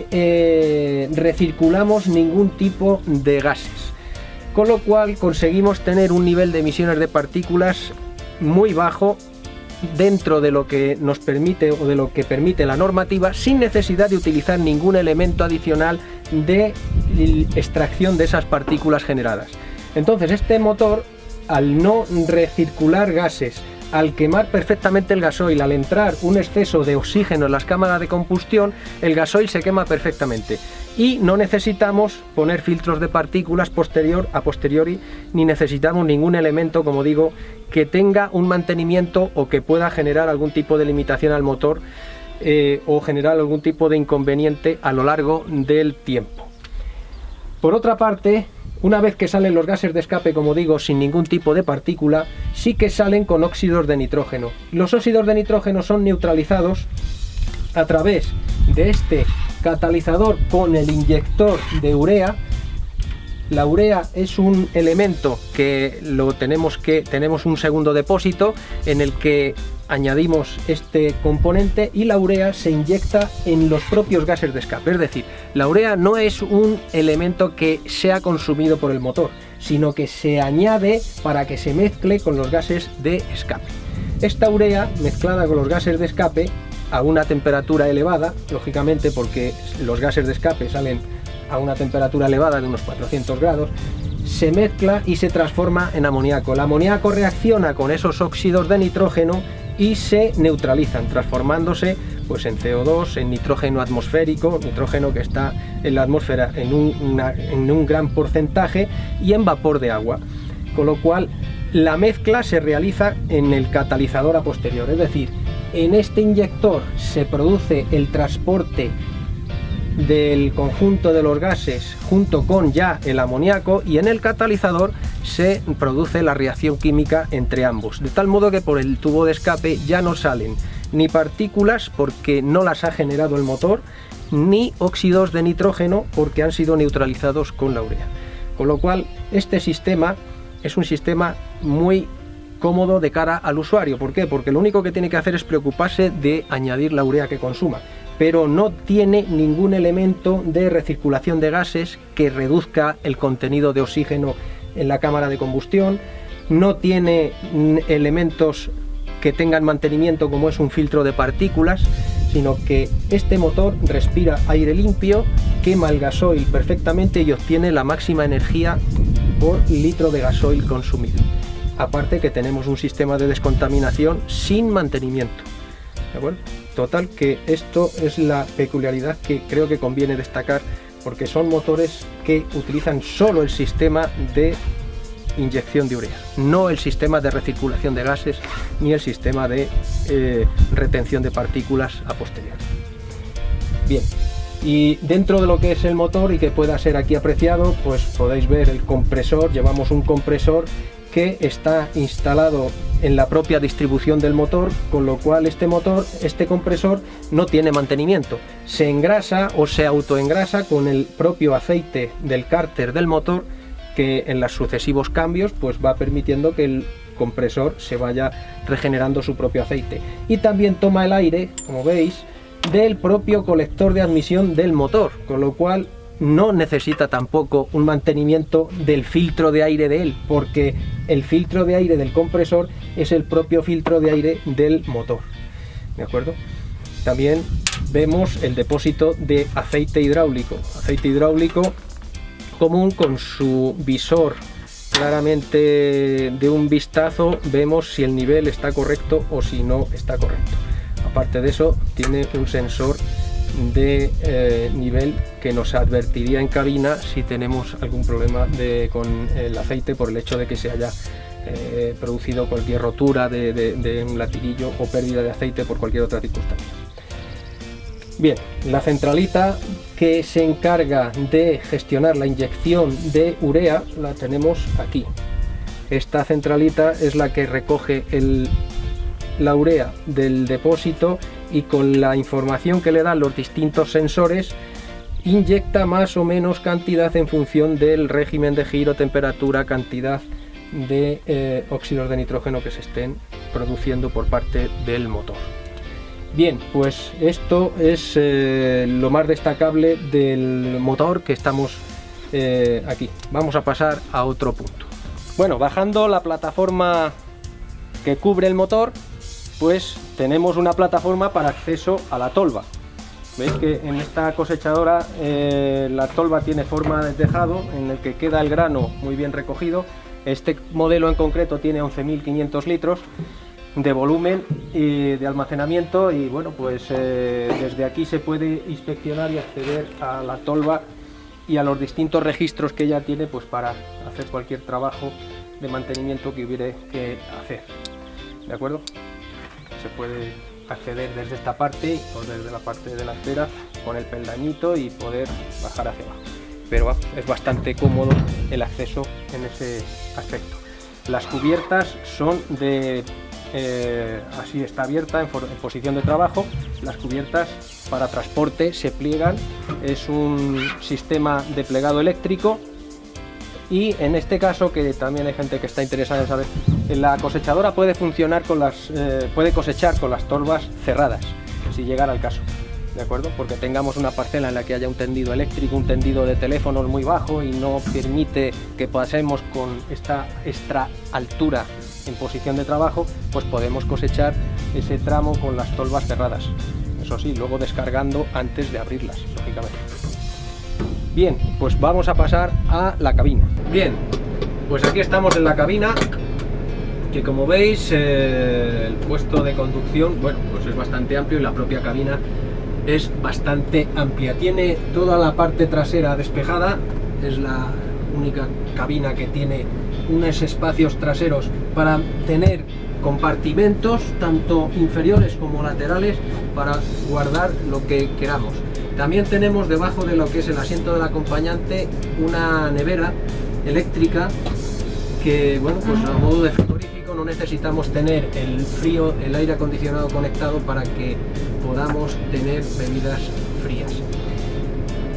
recirculamos ningún tipo de gases, con lo cual conseguimos tener un nivel de emisiones de partículas muy bajo dentro de lo que nos permite o de lo que permite la normativa, sin necesidad de utilizar ningún elemento adicional de extracción de esas partículas generadas. Entonces este motor, al no recircular gases, al quemar perfectamente el gasoil, al entrar un exceso de oxígeno en las cámaras de combustión, el gasoil se quema perfectamente y no necesitamos poner filtros de partículas a posteriori, ni necesitamos ningún elemento, como digo, que tenga un mantenimiento o que pueda generar algún tipo de limitación al motor o generar algún tipo de inconveniente a lo largo del tiempo. Por otra parte, una vez que salen los gases de escape, como digo, sin ningún tipo de partícula, sí que salen con óxidos de nitrógeno. Los óxidos de nitrógeno son neutralizados a través de este catalizador con el inyector de urea. La urea es un elemento que tenemos un segundo depósito en el que añadimos este componente y la urea se inyecta en los propios gases de escape. Es decir, la urea no es un elemento que sea consumido por el motor, sino que se añade para que se mezcle con los gases de escape. Esta urea, mezclada con los gases de escape, a una temperatura elevada, lógicamente porque los gases de escape salen a una temperatura elevada de unos 400 grados, se mezcla y se transforma en amoníaco. El amoníaco reacciona con esos óxidos de nitrógeno y se neutralizan, transformándose pues en CO2, en nitrógeno atmosférico, nitrógeno que está en la atmósfera en un gran porcentaje, y en vapor de agua. Con lo cual la mezcla se realiza en el catalizador a posterior, es decir, en este inyector se produce el transporte del conjunto de los gases junto con ya el amoníaco, y en el catalizador se produce la reacción química entre ambos, de tal modo que por el tubo de escape ya no salen ni partículas porque no las ha generado el motor, ni óxidos de nitrógeno porque han sido neutralizados con la urea. Con lo cual este sistema es un sistema muy cómodo de cara al usuario. ¿Por qué? Porque lo único que tiene que hacer es preocuparse de añadir la urea que consuma, pero no tiene ningún elemento de recirculación de gases que reduzca el contenido de oxígeno en la cámara de combustión, no tiene elementos que tengan mantenimiento como es un filtro de partículas, sino que este motor respira aire limpio, quema el gasoil perfectamente y obtiene la máxima energía por litro de gasoil consumido. Aparte que tenemos un sistema de descontaminación sin mantenimiento. ¿De acuerdo? Total, que esto es la peculiaridad que creo que conviene destacar, porque son motores que utilizan solo el sistema de inyección de urea, no el sistema de recirculación de gases ni el sistema de retención de partículas a posteriori. Bien, y dentro de lo que es el motor y que pueda ser aquí apreciado, pues podéis ver el compresor. Llevamos un compresor que está instalado en la propia distribución del motor, con lo cual este compresor no tiene mantenimiento, se engrasa o se autoengrasa con el propio aceite del cárter del motor, que en los sucesivos cambios pues va permitiendo que el compresor se vaya regenerando su propio aceite, y también toma el aire, como veis, del propio colector de admisión del motor, con lo cual no necesita tampoco un mantenimiento del filtro de aire de él, porque el filtro de aire del compresor es el propio filtro de aire del motor. ¿De acuerdo? También vemos el depósito de aceite hidráulico común, con su visor. Claramente de un vistazo vemos si el nivel está correcto o si no está correcto. Aparte de eso, tiene un sensor de nivel que nos advertiría en cabina si tenemos algún problema con el aceite, por el hecho de que se haya producido cualquier rotura de un latiguillo o pérdida de aceite por cualquier otra circunstancia. Bien, la centralita que se encarga de gestionar la inyección de urea la tenemos aquí. Esta centralita es la que recoge la urea del depósito, y con la información que le dan los distintos sensores inyecta más o menos cantidad en función del régimen de giro, temperatura, cantidad de óxidos de nitrógeno que se estén produciendo por parte del motor. Bien, pues esto es lo más destacable del motor que estamos aquí. Vamos a pasar a otro punto. Bueno, bajando la plataforma que cubre el motor, pues tenemos una plataforma para acceso a la tolva. Veis que en esta cosechadora la tolva tiene forma de tejado en el que queda el grano muy bien recogido. Este modelo en concreto tiene 11.500 litros de volumen y de almacenamiento, y bueno, pues desde aquí se puede inspeccionar y acceder a la tolva y a los distintos registros que ella tiene, pues para hacer cualquier trabajo de mantenimiento que hubiere que hacer. ¿De acuerdo? Se puede acceder desde esta parte o desde la parte delantera con el peldañito y poder bajar hacia abajo, pero es bastante cómodo el acceso en ese aspecto. Las cubiertas son de así está abierta en posición de trabajo. Las cubiertas para transporte se pliegan, es un sistema de plegado eléctrico. Y en este caso, que también hay gente que está interesada en saber, la cosechadora puede funcionar puede cosechar con las tolvas cerradas, si llegara al caso, ¿de acuerdo? Porque tengamos una parcela en la que haya un tendido eléctrico, un tendido de teléfonos muy bajo y no permite que pasemos con esta extra altura en posición de trabajo, pues podemos cosechar ese tramo con las tolvas cerradas. eso sí, luego descargando antes de abrirlas, lógicamente. Bien, pues vamos a pasar a la cabina. Bien, pues aquí estamos en la cabina, que como veis el puesto de conducción, bueno, pues es bastante amplio y la propia cabina es bastante amplia. Tiene toda la parte trasera despejada, es la única cabina que tiene unos espacios traseros para tener compartimentos tanto inferiores como laterales para guardar lo que queramos. También tenemos debajo de lo que es el asiento del acompañante una nevera eléctrica que, bueno, pues a modo de frigorífico no necesitamos tener el aire acondicionado conectado para que podamos tener bebidas frías.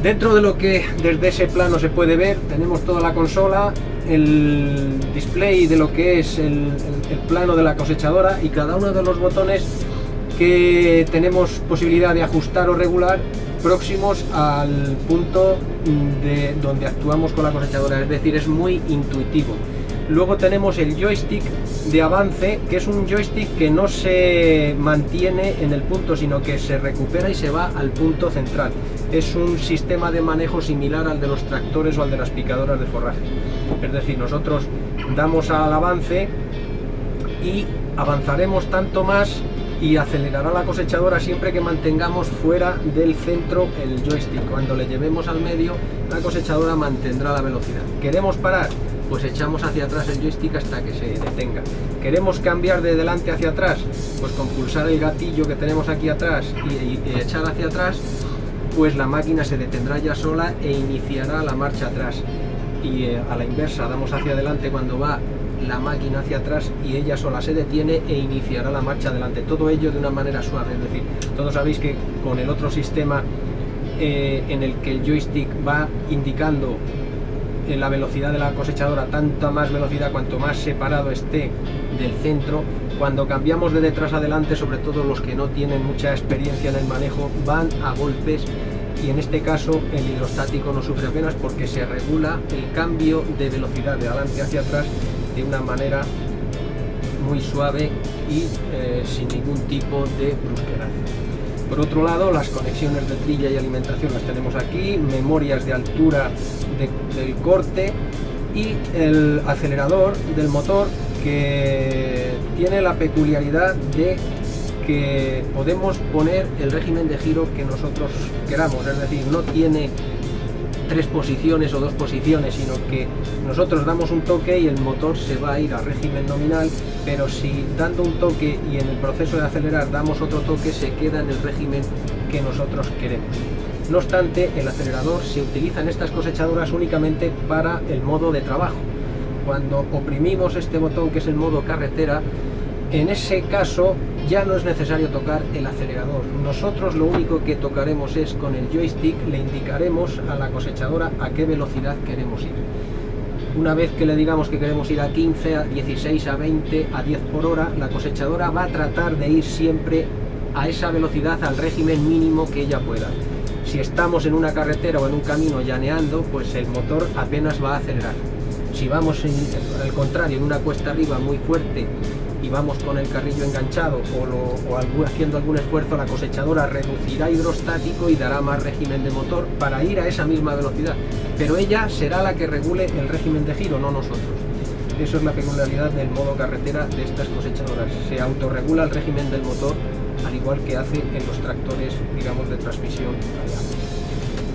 Dentro de lo que desde ese plano se puede ver, tenemos toda la consola, el display de lo que es el plano de la cosechadora y cada uno de los botones que tenemos posibilidad de ajustar o regular próximos al punto de donde actuamos con la cosechadora, es decir, es muy intuitivo. Luego tenemos el joystick de avance, que es un joystick que no se mantiene en el punto, sino que se recupera y se va al punto central. Es un sistema de manejo similar al de los tractores o al de las picadoras de forraje. Es decir, nosotros damos al avance y avanzaremos tanto más y acelerará la cosechadora siempre que mantengamos fuera del centro el joystick. Cuando le llevemos al medio, la cosechadora mantendrá la velocidad. ¿Queremos parar? Pues echamos hacia atrás el joystick hasta que se detenga. ¿Queremos cambiar de delante hacia atrás? Pues con pulsar el gatillo que tenemos aquí atrás y echar hacia atrás, pues la máquina se detendrá ya sola e iniciará la marcha atrás. Y a la inversa, damos hacia adelante cuando va la máquina hacia atrás y ella sola se detiene e iniciará la marcha adelante. Todo ello de una manera suave, es decir, todos sabéis que con el otro sistema en el que el joystick va indicando la velocidad de la cosechadora, tanta más velocidad cuanto más separado esté del centro, cuando cambiamos de detrás a adelante, sobre todo los que no tienen mucha experiencia en el manejo, van a golpes, y en este caso el hidrostático no sufre apenas porque se regula el cambio de velocidad de adelante hacia atrás de una manera muy suave y sin ningún tipo de brusquedad. Por otro lado, las conexiones de trilla y alimentación las tenemos aquí, memorias de altura del corte y el acelerador del motor, que tiene la peculiaridad de que podemos poner el régimen de giro que nosotros queramos, es decir, no tiene 3 posiciones o 2 posiciones, sino que nosotros damos un toque y el motor se va a ir a régimen nominal, pero si dando un toque y en el proceso de acelerar damos otro toque, se queda en el régimen que nosotros queremos. No obstante, el acelerador se utiliza en estas cosechadoras únicamente para el modo de trabajo. Cuando oprimimos este botón, que es el modo carretera, en ese caso ya no es necesario tocar el acelerador. Nosotros lo único que tocaremos es con el joystick, le indicaremos a la cosechadora a qué velocidad queremos ir. Una vez que le digamos que queremos ir a 15, a 16, a 20, a 10 por hora, la cosechadora va a tratar de ir siempre a esa velocidad, al régimen mínimo que ella pueda. Si estamos en una carretera o en un camino llaneando, pues el motor apenas va a acelerar. Si vamos al contrario en una cuesta arriba muy fuerte y vamos con el carrillo enganchado o haciendo algún esfuerzo, la cosechadora reducirá hidrostático y dará más régimen de motor para ir a esa misma velocidad, pero ella será la que regule el régimen de giro, no nosotros. Eso es la peculiaridad del modo carretera de estas cosechadoras, se autorregula el régimen del motor al igual que hace en los tractores, digamos, de transmisión variable.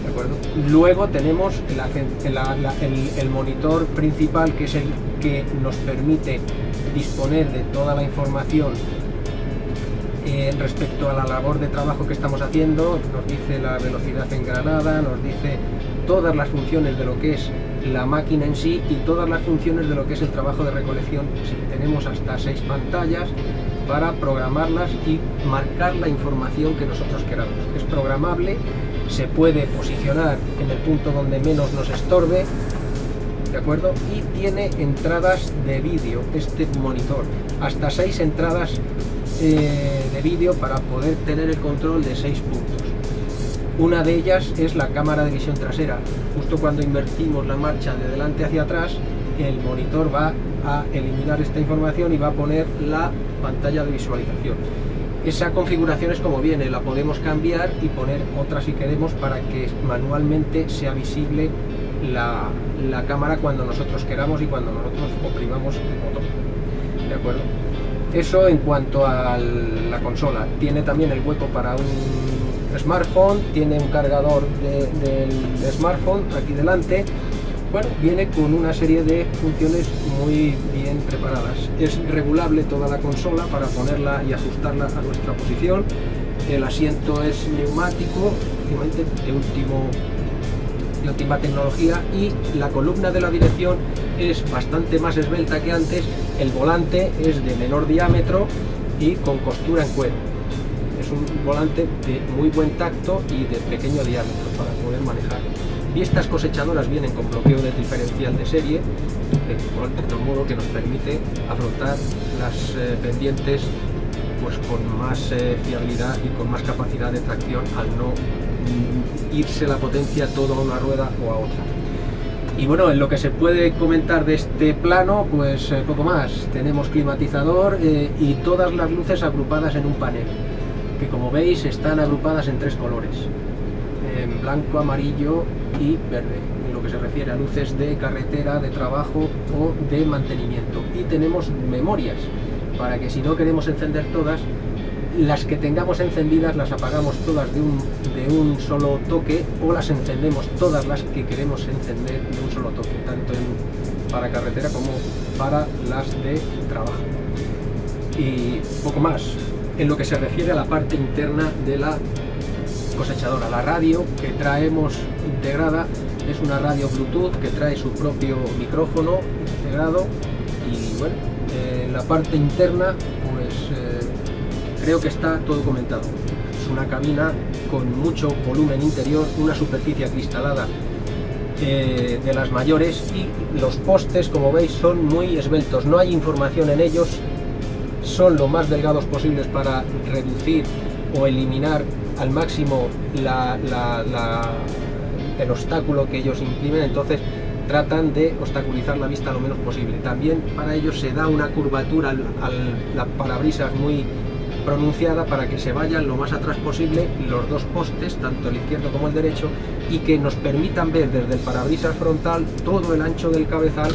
¿De acuerdo? Luego tenemos el monitor principal, que es el que nos permite disponer de toda la información respecto a la labor de trabajo que estamos haciendo. Nos dice la velocidad engranada, nos dice todas las funciones de lo que es la máquina en sí y todas las funciones de lo que es el trabajo de recolección. Sí, tenemos hasta 6 pantallas para programarlas y marcar la información que nosotros queramos. Es programable, se puede posicionar en el punto donde menos nos estorbe, ¿de acuerdo? Y tiene entradas de vídeo este monitor, hasta 6 entradas de vídeo para poder tener el control de 6 puntos. Una de ellas es la cámara de visión trasera. Justo cuando invertimos la marcha de delante hacia atrás, el monitor va a eliminar esta información y va a poner la pantalla de visualización. Esa configuración es como viene, la podemos cambiar y poner otra si queremos para que manualmente sea visible la cámara cuando nosotros queramos y cuando nosotros oprimamos el botón. ¿De acuerdo? Eso en cuanto a la consola. Tiene también el hueco para un smartphone, tiene un cargador del smartphone aquí delante. Bueno, viene con una serie de funciones muy bien preparadas. Es regulable toda la consola para ponerla y ajustarla a nuestra posición. El asiento es neumático, obviamente de última tecnología, y la columna de la dirección es bastante más esbelta que antes. El volante es de menor diámetro y con costura en cuero. Es un volante de muy buen tacto y de pequeño diámetro para poder manejar. Y estas cosechadoras vienen con bloqueo de diferencial de serie, de modo que nos permite afrontar las pendientes pues con más fiabilidad y con más capacidad de tracción, al no irse la potencia toda a una rueda o a otra. Y bueno, en lo que se puede comentar de este plano, pues poco más. Tenemos climatizador y todas las luces agrupadas en un panel, que como veis están agrupadas en 3 colores, en blanco, amarillo y verde, en lo que se refiere a luces de carretera, de trabajo o de mantenimiento. Y tenemos memorias, para que si no queremos encender todas, las que tengamos encendidas las apagamos todas de un solo toque, o las encendemos todas las que queremos encender de un solo toque, tanto para carretera como para las de trabajo. Y poco más. En lo que se refiere a la parte interna de la cosechadora, la radio que traemos integrada es una radio Bluetooth que trae su propio micrófono integrado. Y bueno, en la parte interna pues creo que está todo comentado. Es una cabina con mucho volumen interior, una superficie acristalada de las mayores, y los postes, como veis, son muy esbeltos, no hay información en ellos, son lo más delgados posibles para reducir o eliminar al máximo el obstáculo que ellos imprimen. Entonces tratan de obstaculizar la vista lo menos posible. También para ellos se da una curvatura al parabrisas muy pronunciada para que se vayan lo más atrás posible los 2 postes, tanto el izquierdo como el derecho, y que nos permitan ver desde el parabrisas frontal todo el ancho del cabezal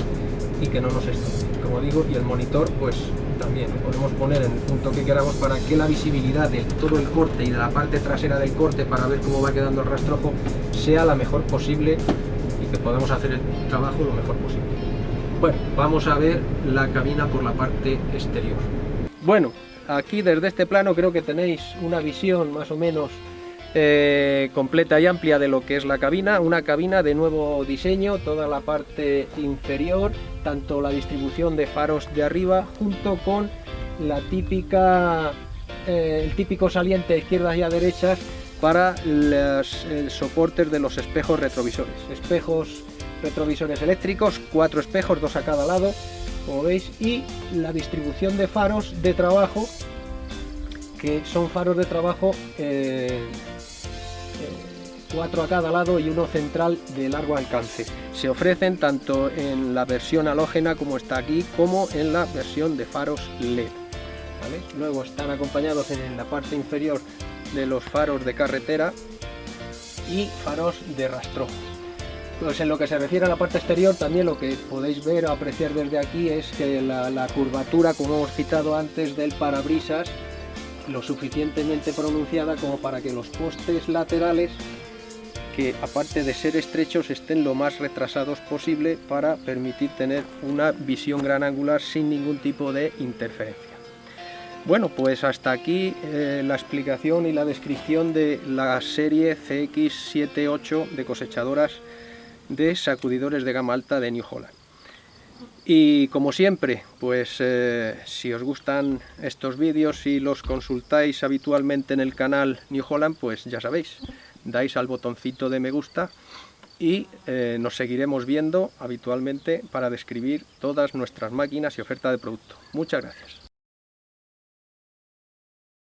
y que no nos estorbe, como digo. Y el monitor pues también lo podemos poner en el punto que queramos para que la visibilidad de todo el corte y de la parte trasera del corte, para ver cómo va quedando el rastrojo, sea la mejor posible y que podamos hacer el trabajo lo mejor posible. Bueno, vamos a ver la cabina por la parte exterior. Bueno, aquí desde este plano creo que tenéis una visión más o menos completa y amplia de lo que es la cabina. Una cabina de nuevo diseño, toda la parte inferior, tanto la distribución de faros de arriba junto con la el típico saliente a izquierdas y a derechas para los soportes de los espejos retrovisores. Espejos retrovisores eléctricos, 4 espejos, 2 a cada lado, como veis, y la distribución de faros de trabajo, que son faros de trabajo 4 a cada lado y uno central de largo alcance. Se ofrecen tanto en la versión halógena, como está aquí, como en la versión de faros LED, ¿vale? Luego están acompañados en la parte inferior de los faros de carretera y faros de rastrojo. Pues en lo que se refiere a la parte exterior, también lo que podéis ver o apreciar desde aquí es que la curvatura, como hemos citado antes, del parabrisas lo suficientemente pronunciada como para que los postes laterales, que aparte de ser estrechos, estén lo más retrasados posible para permitir tener una visión gran angular sin ningún tipo de interferencia. Bueno, pues hasta aquí la explicación y la descripción de la serie CX78 de cosechadoras de sacudidores de gama alta de New Holland. Y como siempre, pues si os gustan estos vídeos y los consultáis habitualmente en el canal New Holland, pues ya sabéis, dais al botoncito de me gusta y nos seguiremos viendo habitualmente para describir todas nuestras máquinas y oferta de producto. Muchas gracias.